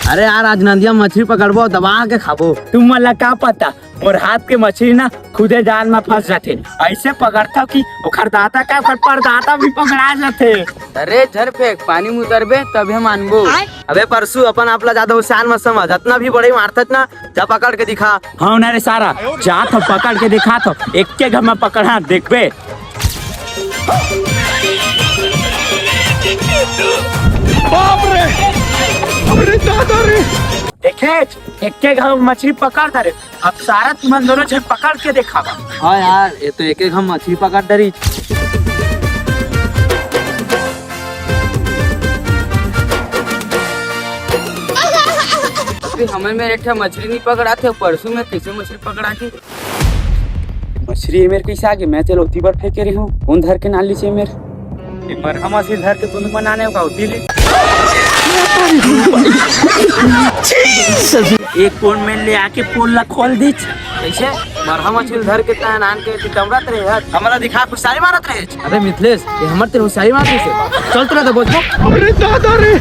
अरे यार आज नदिया मछली पकड़बो दबा के खाबो। तुम मला का पता मोर हाथ के मछली ना खुदे जाल में फंस जाते, ऐसे पकड़ता कि ओखर दाता का ओखर परदाता भी पकड़ा जाते। अरे झर फेंक पानी में उतरबे तभी मानबो। अबे परसू अपन आपला ज्यादा होशियार मत समझ, इतना भी बड़े मारत ना जा पकड़ के दिखा। हाँ ना रे सारा जा तो पकड़ के दिखा तो एक के घर में पकड़ा देखबे। बाप रे, अरे दादा रे। देखे एक के घर में मछली पकड़ करे, अब सारा तुम दोनों जन पकड़ के देखा। हाँ यार ये तो एक हम मछली पकड़ डरी। हमें मेरे एक मछली नहीं पकड़ा थे, परसों में कैसे मछली पकड़ा थी। मछली मेरे कैसे आगे मैं चलो उसी पर फेंके रही हूँ, कौन धर के नाली से मेरे एक बार हम मछली धर के तुम बनाने होगा उसी एक पोल में ले आके पोल ला खोल दी। कैसे मरहा मछली धर के नान के कमरत रहे हमारा दिखा कुछ सारी मारत रहे। अरे मिथिलेश ये हमर तेरे होशियारी मार से चल तोरा तो बोझ। अरे दादा रे।